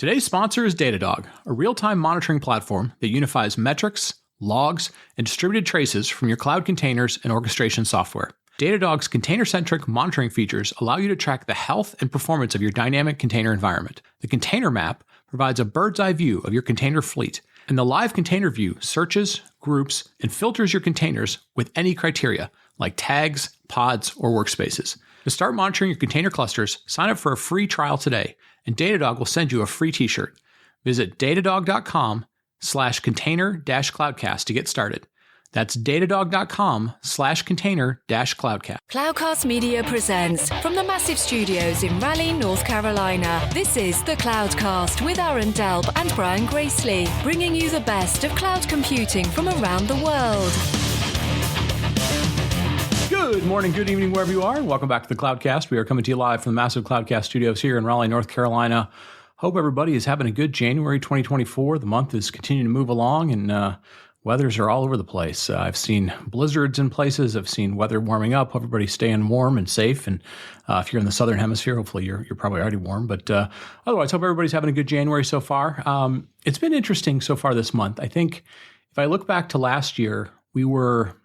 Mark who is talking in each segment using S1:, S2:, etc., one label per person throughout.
S1: Today's sponsor is Datadog, a real-time monitoring platform that unifies metrics, logs, and distributed traces from your cloud containers and orchestration software. Datadog's container-centric monitoring features allow you to track the health and performance of your dynamic container environment. The container map provides a bird's-eye view of your container fleet, and the live container view searches, groups, and filters your containers with any criteria, like tags, pods, or workspaces. To start monitoring your container clusters, sign up for a free trial today, and Datadog will send you a free t-shirt. Visit datadog.com/container-cloudcast to get started. That's datadog.com/container-cloudcast.
S2: Cloudcast Media presents from the massive studios in Raleigh, North Carolina. This is the Cloudcast with Aaron Delp and Brian Gracely, bringing you the best of cloud computing from around the world.
S1: Good morning, good evening, wherever you are. Welcome back to the Cloudcast. We are coming to you live from the massive Cloudcast studios here in Raleigh, North Carolina. Hope everybody is having a good January 2024. The month is continuing to move along, and weathers are all over the place. I've seen blizzards in places. I've seen weather warming up. Everybody's staying warm and safe. And if you're in the southern hemisphere, hopefully you're probably already warm. But otherwise, hope everybody's having a good January so far. It's been interesting so far this month. I think if I look back to last year, we were,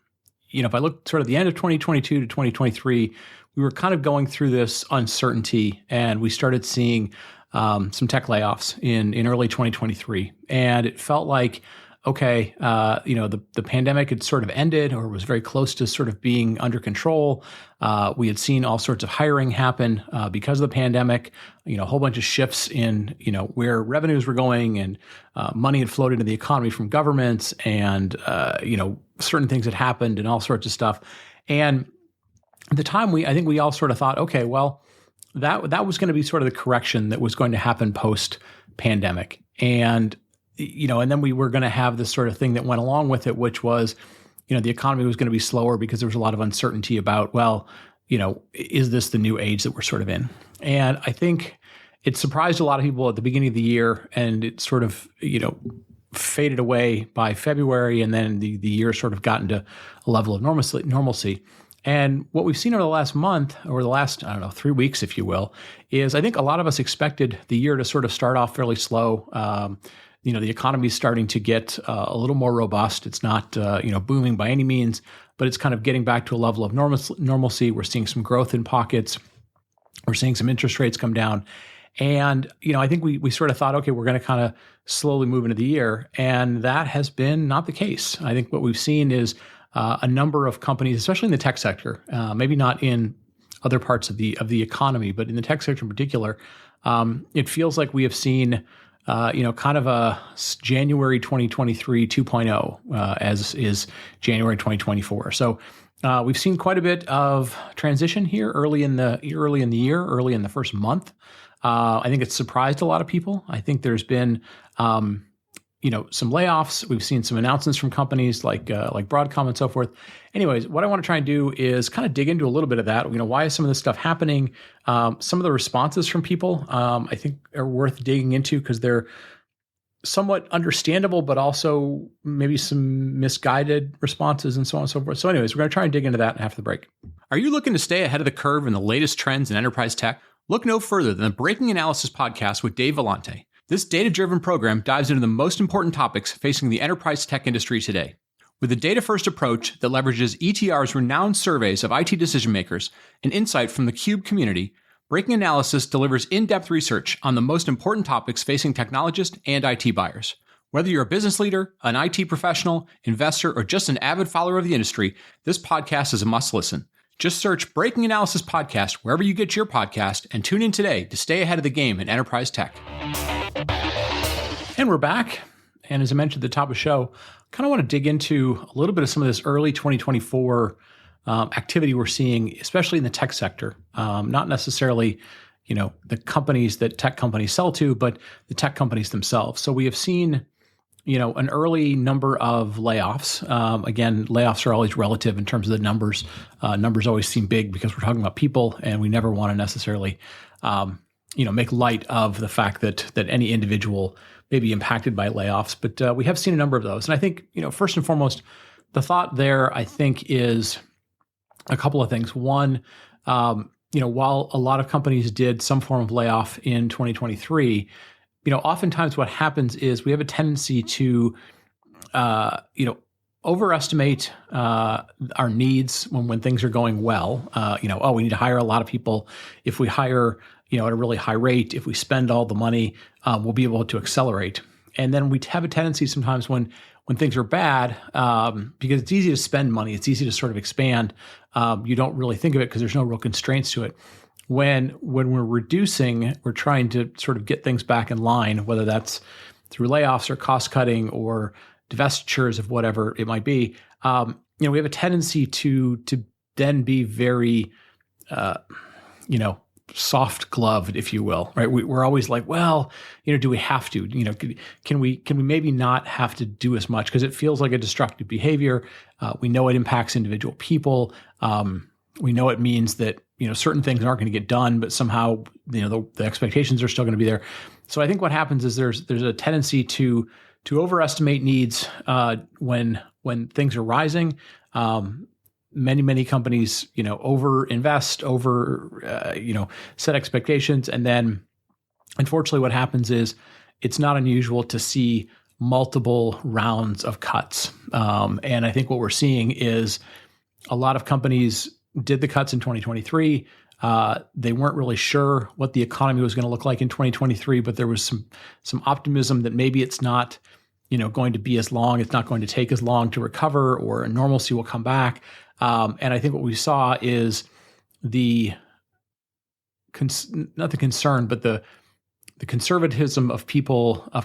S1: if I look sort of the end of 2022 to 2023, we were kind of going through this uncertainty, and we started seeing some tech layoffs in early 2023. And it felt like, okay, the pandemic had sort of ended or was very close to sort of being under control. We had seen all sorts of hiring happen because of the pandemic, a whole bunch of shifts in, where revenues were going, and money had flowed into the economy from governments, and, certain things had happened and all sorts of stuff. And at the time, I think we all sort of thought, okay, well, that was going to be sort of the correction that was going to happen post-pandemic. And then we were going to have this sort of thing that went along with it, which was, the economy was going to be slower because there was a lot of uncertainty about, is this the new age that we're sort of in? And I think it surprised a lot of people at the beginning of the year, and it sort of, faded away by February, and then the year sort of got into a level of normalcy. And what we've seen over the last month, or the last, 3 weeks, if you will, is I think a lot of us expected the year to sort of start off fairly slow. The economy is starting to get a little more robust. It's not, booming by any means, but it's kind of getting back to a level of normalcy. We're seeing some growth in pockets. We're seeing some interest rates come down. And, I think we sort of thought, okay, we're going to kind of slowly move into the year. And that has been not the case. I think what we've seen is a number of companies, especially in the tech sector, maybe not in other parts of the economy, but in the tech sector in particular, it feels like we have seen kind of a January 2023 2.0 as is January 2024. So we've seen quite a bit of transition here early in the year, early in the first month. I think it's surprised a lot of people. I think there's been some layoffs. We've seen some announcements from companies like Broadcom and so forth. Anyways, what I want to try and do is kind of dig into a little bit of that. Why is some of this stuff happening? Some of the responses from people, I think, are worth digging into because they're somewhat understandable, but also maybe some misguided responses and so on and so forth. So anyways, we're going to try and dig into that after the break. Are you looking to stay ahead of the curve in the latest trends in enterprise tech? Look no further than the Breaking Analysis podcast with Dave Vellante. This data-driven program dives into the most important topics facing the enterprise tech industry today. With a data-first approach that leverages ETR's renowned surveys of IT decision-makers and insight from the CUBE community, Breaking Analysis delivers in-depth research on the most important topics facing technologists and IT buyers. Whether you're a business leader, an IT professional, investor, or just an avid follower of the industry, this podcast is a must-listen. Just search Breaking Analysis Podcast wherever you get your podcast and tune in today to stay ahead of the game in enterprise tech. And we're back. And as I mentioned at the top of the show, kind of want to dig into a little bit of some of this early 2024 activity we're seeing, especially in the tech sector. Not necessarily, the companies that tech companies sell to, but the tech companies themselves. So we have seen, an early number of layoffs. Again, layoffs are always relative in terms of the numbers. Numbers always seem big because we're talking about people, and we never want to necessarily, make light of the fact that any individual may be impacted by layoffs. But we have seen a number of those. And I think, first and foremost, the thought there, I think, is a couple of things. One, while a lot of companies did some form of layoff in 2023, oftentimes what happens is we have a tendency to, overestimate our needs when things are going well. We need to hire a lot of people. If we hire, at a really high rate, if we spend all the money, we'll be able to accelerate. And then we have a tendency sometimes when things are bad, because it's easy to spend money, it's easy to sort of expand. You don't really think of it because there's no real constraints to it. When we're reducing, we're trying to sort of get things back in line, whether that's through layoffs or cost cutting or divestitures of whatever it might be. We have a tendency to then be very, soft gloved, if you will, right? We're always like, well, do we have to? Can we maybe not have to do as much because it feels like a destructive behavior? We know it impacts individual people. We know it means that certain things aren't going to get done, but somehow the expectations are still going to be there. So I think what happens is there's a tendency to overestimate needs when things are rising. Many companies, over-invest, set expectations. And then unfortunately what happens is it's not unusual to see multiple rounds of cuts. And I think what we're seeing is a lot of companies did the cuts in 2023. They weren't really sure what the economy was going to look like in 2023, but there was some optimism that maybe it's not, going to be as long. It's not going to take as long to recover, or normalcy will come back. And I think what we saw is not the concern, but the conservatism of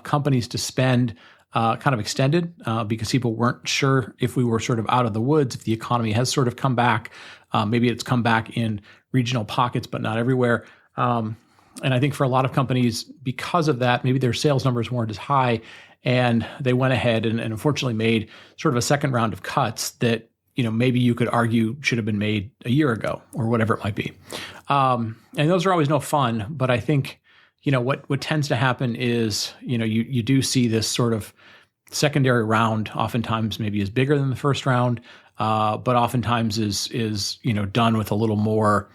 S1: companies to spend kind of extended because people weren't sure if we were sort of out of the woods, if the economy has sort of come back. Maybe it's come back in regional pockets, but not everywhere. And I think for a lot of companies, because of that, maybe their sales numbers weren't as high, and they went ahead and unfortunately made sort of a second round of cuts that maybe you could argue should have been made a year ago or whatever it might be. And those are always no fun, but I think, what tends to happen is, you do see this sort of secondary round oftentimes maybe is bigger than the first round, but oftentimes is done with a little more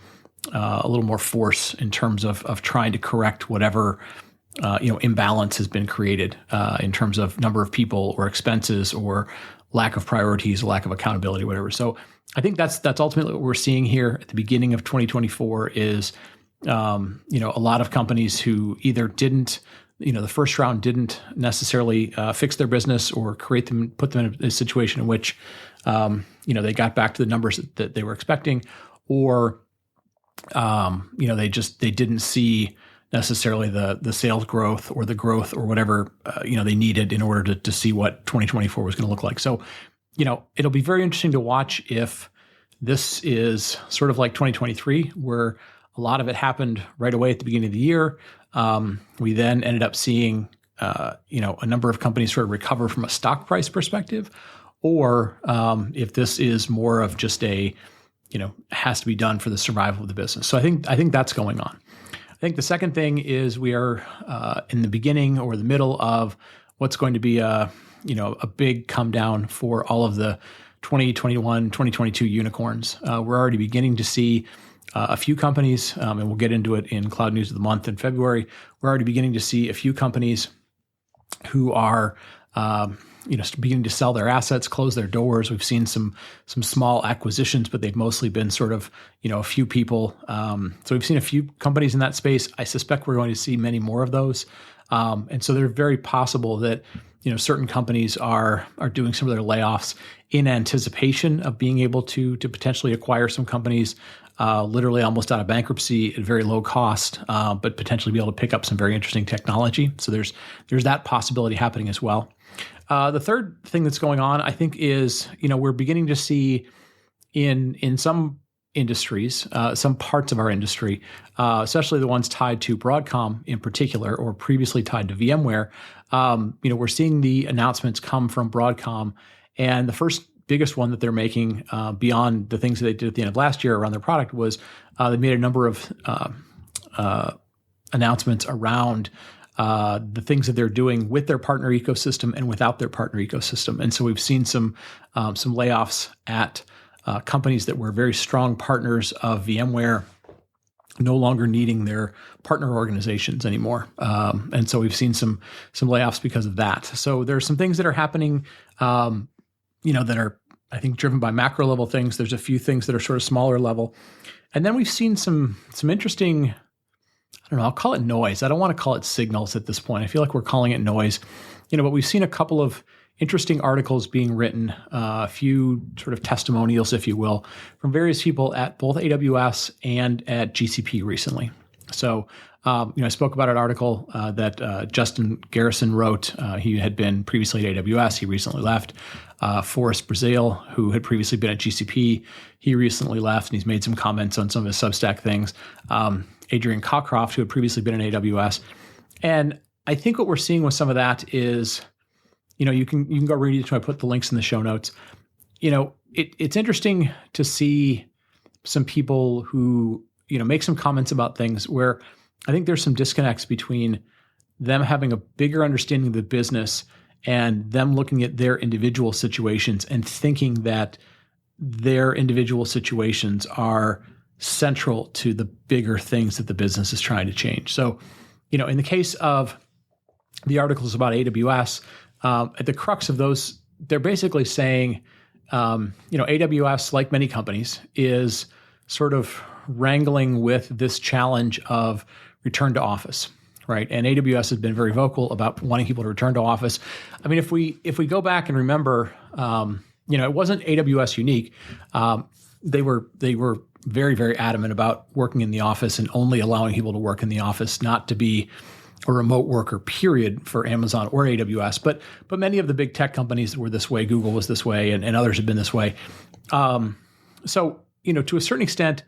S1: force in terms of trying to correct whatever imbalance has been created in terms of number of people or expenses or lack of priorities, lack of accountability, whatever. So I think that's ultimately what we're seeing here at the beginning of 2024 is, a lot of companies who either didn't, the first round didn't necessarily fix their business or put them in a situation in which, they got back to the numbers that they were expecting, or, they didn't see necessarily the sales growth or the growth or whatever, they needed in order to see what 2024 was going to look like. So, it'll be very interesting to watch if this is sort of like 2023, where a lot of it happened right away at the beginning of the year. We then ended up seeing, a number of companies sort of recover from a stock price perspective, or if this is more of just has to be done for the survival of the business. So I think that's going on. I think the second thing is we are in the beginning or the middle of what's going to be a big come down for all of the 2021, 2022 unicorns. We're already beginning to see a few companies, and we'll get into it in Cloud News of the Month in February. We're already beginning to see a few companies who are beginning to sell their assets, close their doors. We've seen some small acquisitions, but they've mostly been sort of, a few people. So we've seen a few companies in that space. I suspect we're going to see many more of those. And so they're very possible that, certain companies are doing some of their layoffs in anticipation of being able to potentially acquire some companies, literally almost out of bankruptcy at very low cost, but potentially be able to pick up some very interesting technology. So there's that possibility happening as well. The third thing that's going on, I think, is, we're beginning to see in some industries, some parts of our industry, especially the ones tied to Broadcom in particular, or previously tied to VMware, we're seeing the announcements come from Broadcom. And the first biggest one that they're making beyond the things that they did at the end of last year around their product was they made a number of announcements around the things that they're doing with their partner ecosystem and without their partner ecosystem. And so we've seen some layoffs at companies that were very strong partners of VMware, no longer needing their partner organizations anymore. And so we've seen some layoffs because of that. So there's some things that are happening, that are, I think, driven by macro level things. There's a few things that are sort of smaller level. And then we've seen some interesting, I don't know, I'll call it noise. I don't want to call it signals at this point. I feel like we're calling it noise, but we've seen a couple of interesting articles being written, a few sort of testimonials, if you will, from various people at both AWS and at GCP recently. So, I spoke about an article that Justin Garrison wrote. He had been previously at AWS. He recently left. Forrest Brazil, who had previously been at GCP, he recently left, and he's made some comments on some of his Substack things. Adrian Cockcroft, who had previously been in AWS. And I think what we're seeing with some of that is, you can go read it. I put the links in the show notes. It's interesting to see some people who, make some comments about things where I think there's some disconnects between them having a bigger understanding of the business and them looking at their individual situations and thinking that their individual situations are central to the bigger things that the business is trying to change. So, in the case of the articles about AWS, at the crux of those, they're basically saying, AWS, like many companies, is sort of wrangling with this challenge of return to office, right? And AWS has been very vocal about wanting people to return to office. I mean, if we go back and remember, it wasn't AWS unique. They were very, very adamant about working in the office and only allowing people to work in the office, not to be a remote worker, period, for Amazon or AWS. But many of the big tech companies were this way. Google was this way, and others have been this way. So, to a certain extent,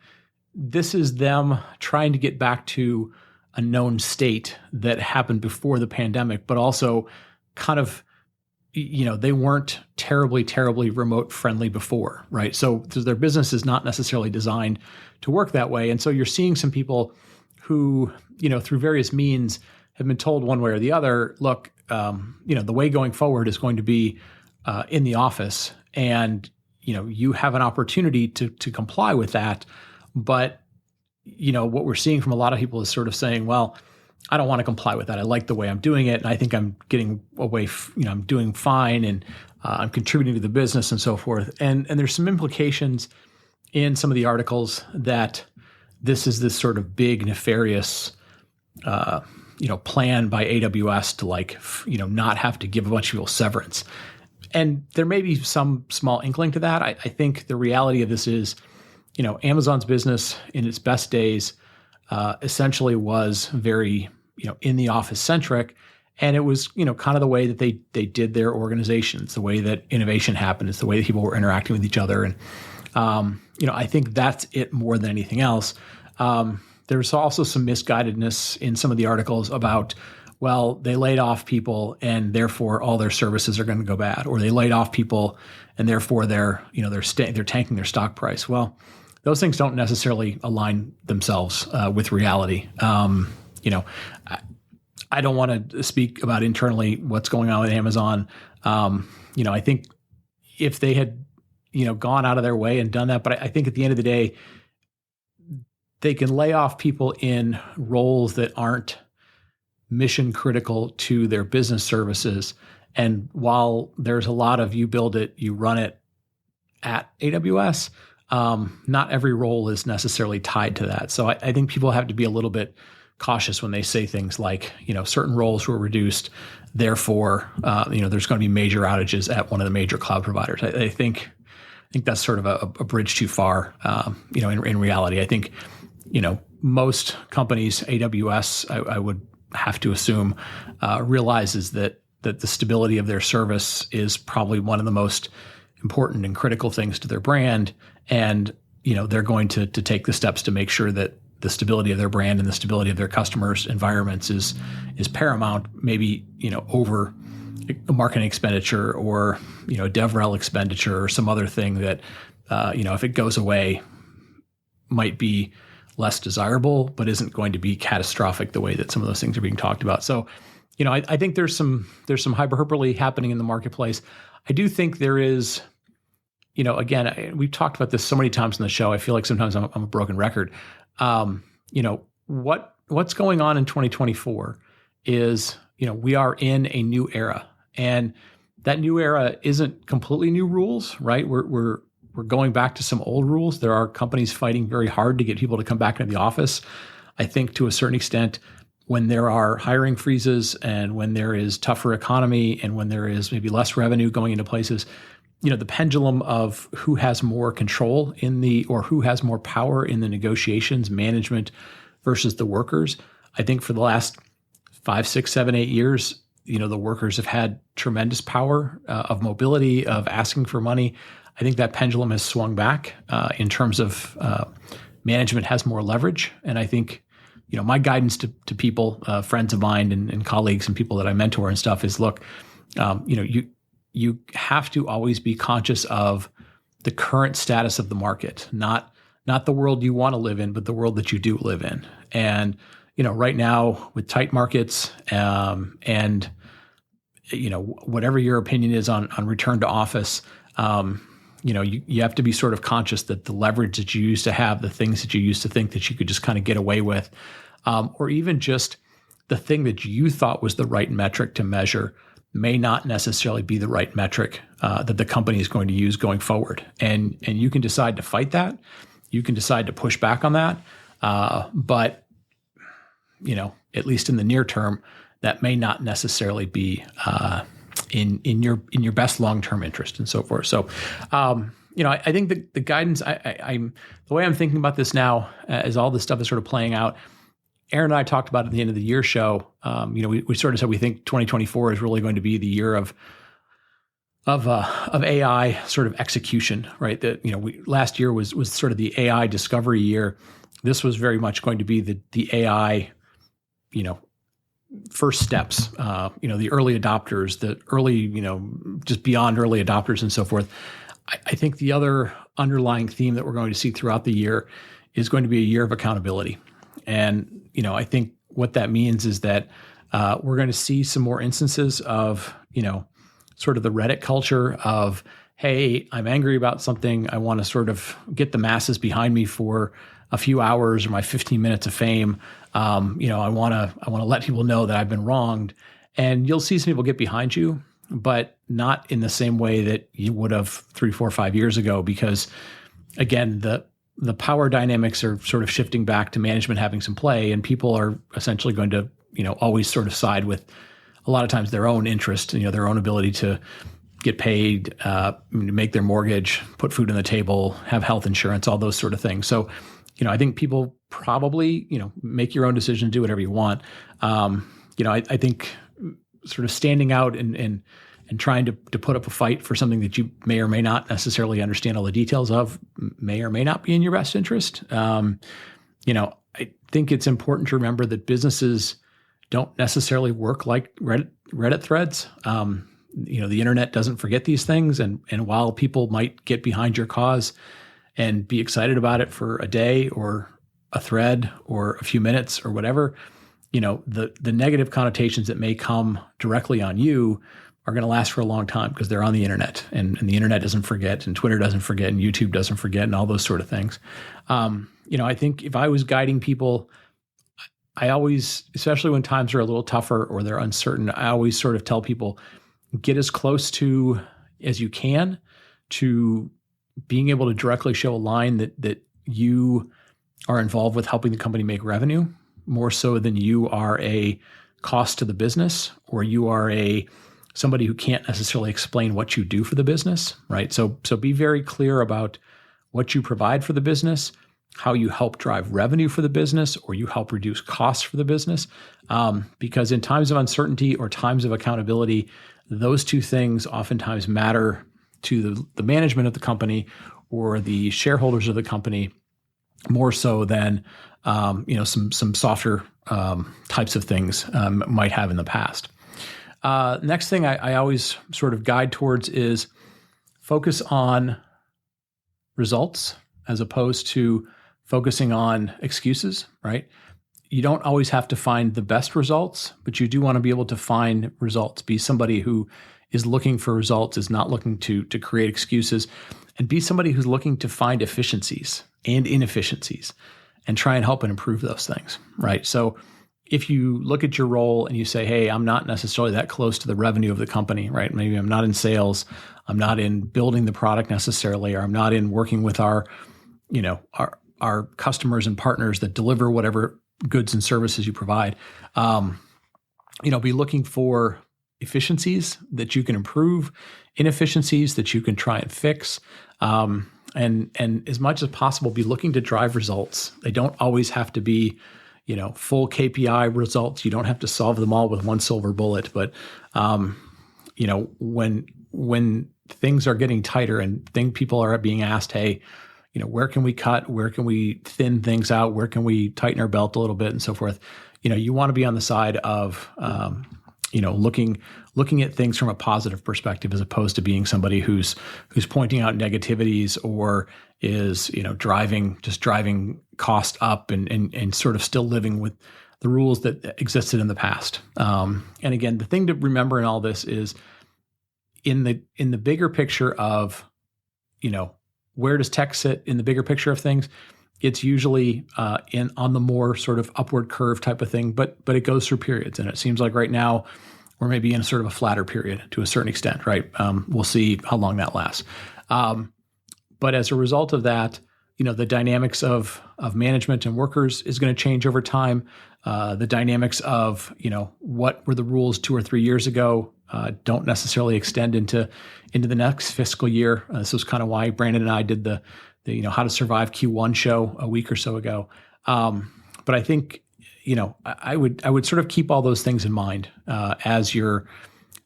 S1: this is them trying to get back to a known state that happened before the pandemic, but also kind of, they weren't terribly, terribly remote friendly before, right? So their business is not necessarily designed to work that way. And so you're seeing some people who, through various means have been told one way or the other, look, the way going forward is going to be in the office, and, you have an opportunity to comply with that. But, what we're seeing from a lot of people is sort of saying, well, I don't want to comply with that. I like the way I'm doing it, and I think I'm getting away, I'm doing fine, and I'm contributing to the business and so forth. And there's some implications in some of the articles that this is this sort of big nefarious, plan by AWS to not have to give a bunch of people severance. And there may be some small inkling to that. I think the reality of this is, Amazon's business in its best days essentially was very, in the office centric. And it was, kind of the way that they did their organization. It's the way that innovation happened. It's the way that people were interacting with each other. And, I think that's it more than anything else. There's also some misguidedness in some of the articles about, well, they laid off people and therefore all their services are going to go bad, or they laid off people and therefore they're tanking their stock price. Well, those things don't necessarily align themselves with reality. I don't want to speak about internally what's going on with Amazon. I think if they had, gone out of their way and done that, but I think at the end of the day, they can lay off people in roles that aren't mission critical to their business services. And while there's a lot of you build it, you run it at AWS, not every role is necessarily tied to that. So I think people have to be a little bit cautious when they say things like, certain roles were reduced, therefore, there's going to be major outages at one of the major cloud providers. I think that's sort of a bridge too far. In reality, I think, most companies, AWS, I would have to assume, realizes that the stability of their service is probably one of the most important and critical things to their brand. And, they're going to take the steps to make sure that the stability of their brand and the stability of their customers' environments is paramount, maybe, over a marketing expenditure or, DevRel expenditure or some other thing that, if it goes away, might be less desirable, but isn't going to be catastrophic the way that some of those things are being talked about. So, I think there's some hyperbole happening in the marketplace. I do think there is, we've talked about this so many times in the show. I feel like sometimes I'm a broken record. what's going on in 2024 is, we are in a new era, and that new era isn't completely new rules, right? We're going back to some old rules. There are companies fighting very hard to get people to come back into the office. I think to a certain extent, when there are hiring freezes and when there is tougher economy and when there is maybe less revenue going into places, the pendulum of who has more control or who has more power in the negotiations, management versus the workers. I think for the last 5, 6, 7, 8 years, the workers have had tremendous power of mobility, of asking for money. I think that pendulum has swung back in terms of management has more leverage. And I think, my guidance to people, friends of mine and colleagues and people that I mentor and stuff is, look, you have to always be conscious of the current status of the market, not the world you want to live in, but the world that you do live in. And, right now with tight markets and, whatever your opinion is on return to office, you have to be sort of conscious that the leverage that you used to have, the things that you used to think that you could just kind of get away with, or even just the thing that you thought was the right metric to measure may not necessarily be the right metric that the company is going to use going forward. And you can decide to fight that. You can decide to push back on that. But, at least in the near term, that may not necessarily be in your best long-term interest and so forth. So, I think the guidance, I'm the way I'm thinking about this now, as all this stuff is sort of playing out. Aaron and I talked about at the end of the year show. We sort of said we think 2024 is really going to be the year of AI sort of execution, right? That last year was sort of the AI discovery year. This was very much going to be the AI, first steps. The early adopters, the early, just beyond early adopters and so forth. I think the other underlying theme that we're going to see throughout the year is going to be a year of accountability. And, I think what that means is that we're going to see some more instances of, sort of the Reddit culture of, hey, I'm angry about something. I want to sort of get the masses behind me for a few hours or my 15 minutes of fame. I want to let people know that I've been wronged. And you'll see some people get behind you, but not in the same way that you would have 3, 4, 5 years ago, because again, the power dynamics are sort of shifting back to management having some play, and people are essentially going to, always sort of side with a lot of times their own interest, their own ability to get paid, make their mortgage, put food on the table, have health insurance, all those sort of things. So, I think people probably, make your own decision, do whatever you want. I think sort of standing out and trying to put up a fight for something that you may or may not necessarily understand all the details of may or may not be in your best interest. I think it's important to remember that businesses don't necessarily work like Reddit threads. The internet doesn't forget these things. And while people might get behind your cause and be excited about it for a day or a thread or a few minutes or whatever, the negative connotations that may come directly on you are going to last for a long time because they're on the internet, and the internet doesn't forget, and Twitter doesn't forget, and YouTube doesn't forget, and all those sort of things. I think if I was guiding people, I always, especially when times are a little tougher or they're uncertain, I always sort of tell people, get as close to as you can to being able to directly show a line that you are involved with helping the company make revenue, more so than you are a cost to the business, or you are somebody who can't necessarily explain what you do for the business, right? So be very clear about what you provide for the business, how you help drive revenue for the business, or you help reduce costs for the business. Because in times of uncertainty or times of accountability, those two things oftentimes matter to the management of the company or the shareholders of the company more so than some softer types of things might have in the past. Next thing I always sort of guide towards is focus on results as opposed to focusing on excuses, right? You don't always have to find the best results, but you do want to be able to find results. Be somebody who is looking for results, is not looking to create excuses, and be somebody who's looking to find efficiencies and inefficiencies. and try and help and improve those things, right? So if you look at your role and you say, hey, I'm not necessarily that close to the revenue of the company, right? Maybe I'm not in sales, I'm not in building the product necessarily, or I'm not in working with our customers and partners that deliver whatever goods and services you provide. Be looking for efficiencies that you can improve, inefficiencies that you can try and fix. And as much as possible, be looking to drive results. They don't always have to be, full KPI results. You don't have to solve them all with one silver bullet. But, when things are getting tighter and people are being asked, hey, where can we cut? Where can we thin things out? Where can we tighten our belt a little bit and so forth? You want to be on the side of, looking at things from a positive perspective, as opposed to being somebody who's pointing out negativities or is, driving cost up and sort of still living with the rules that existed in the past. And again, the thing to remember in all this is in the bigger picture of, where does tech sit in the bigger picture of things? It's usually on the more sort of upward curve type of thing, but it goes through periods. And it seems like right now we're maybe in a sort of a flatter period to a certain extent, right? We'll see how long that lasts. But as a result of that, the dynamics of management and workers is going to change over time. The dynamics of, what were the rules 2 or 3 years ago don't necessarily extend into the next fiscal year. This was kind of why Brandon and I did the How to Survive Q1 show a week or so ago. But I think, I would sort of keep all those things in mind as you're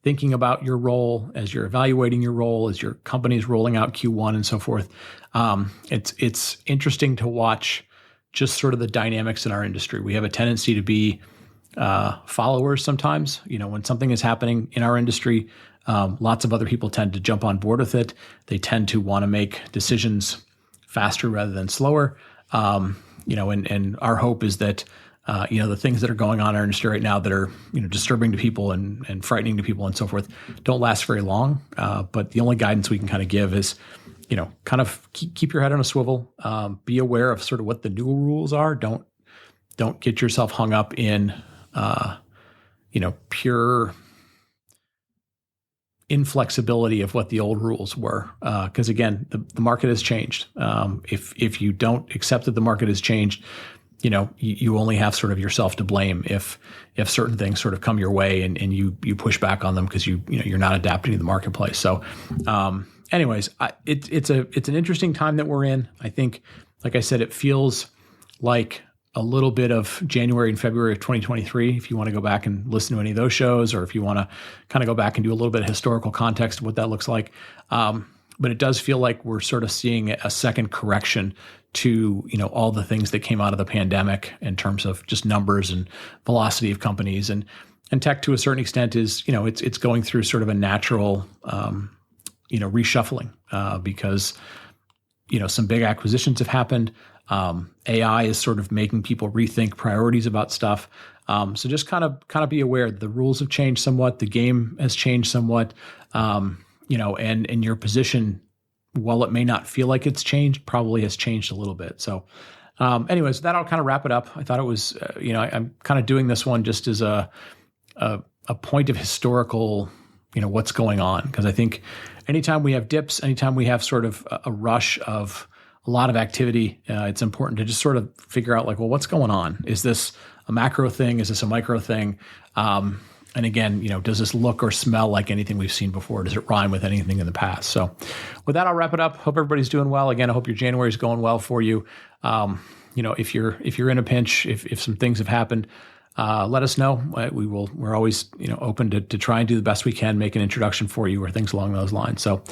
S1: thinking about your role, as you're evaluating your role, as your company's rolling out Q1 and so forth. It's interesting to watch just sort of the dynamics in our industry. We have a tendency to be followers sometimes. When something is happening in our industry, lots of other people tend to jump on board with it. They tend to want to make decisions faster rather than slower. And our hope is that, the things that are going on in our industry right now that are, disturbing to people and frightening to people and so forth don't last very long. But the only guidance we can kind of give is, kind of keep your head on a swivel, be aware of sort of what the new rules are. Don't get yourself hung up in, pure inflexibility of what the old rules were. Because again, the market has changed. If you don't accept that the market has changed, you only have sort of yourself to blame if certain things sort of come your way and you push back on them because you're not adapting to the marketplace. So, anyways, it's an interesting time that we're in. I think, like I said, it feels like a little bit of January and February of 2023, if you want to go back and listen to any of those shows, or if you want to kind of go back and do a little bit of historical context of what that looks like. But it does feel like we're sort of seeing a second correction to, all the things that came out of the pandemic in terms of just numbers and velocity of companies, and tech to a certain extent is, it's going through sort of a natural, reshuffling because, some big acquisitions have happened. AI is sort of making people rethink priorities about stuff. So just kind of be aware that the rules have changed somewhat. The game has changed somewhat, and your position, while it may not feel like it's changed, probably has changed a little bit. So anyways, that'll kind of wrap it up. I thought it was, I'm kind of doing this one just as a point of historical, what's going on. Because I think anytime we have dips, anytime we have sort of a rush of a lot of activity, it's important to just sort of figure out like, well, what's going on? Is this a macro thing? Is this a micro thing? And again, does this look or smell like anything we've seen before? Does it rhyme with anything in the past? So with that, I'll wrap it up. Hope everybody's doing well. Again, I hope your January is going well for you. If you're in a pinch, if some things have happened, let us know. We're always, open to try and do the best we can, make an introduction for you or things along those lines. So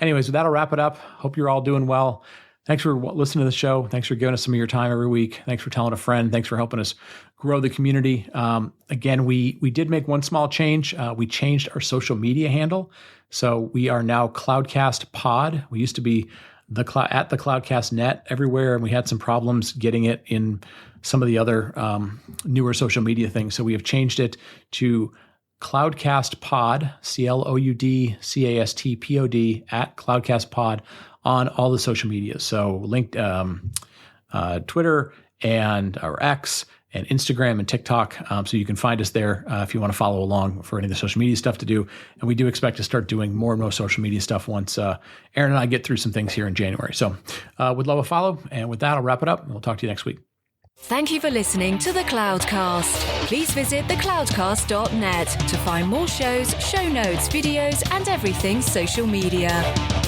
S1: anyways, with that, I'll wrap it up. Hope you're all doing well. Thanks for listening to the show. Thanks for giving us some of your time every week. Thanks for telling a friend. Thanks for helping us grow the community. Again, we did make one small change. We changed our social media handle. So we are now Cloudcast Pod. We used to be at the Cloudcast Net everywhere, and we had some problems getting it in some of the other newer social media things. So we have changed it to Cloudcast Pod, CloudCastPod at Cloudcast Pod on all the social media. So linked Twitter and our X and Instagram and TikTok. So you can find us there if you want to follow along for any of the social media stuff to do. And we do expect to start doing more and more social media stuff once Aaron and I get through some things here in January. So would love a follow. And with that, I'll wrap it up and we'll talk to you next week.
S2: Thank you for listening to The Cloudcast. Please visit thecloudcast.net to find more shows, show notes, videos, and everything social media.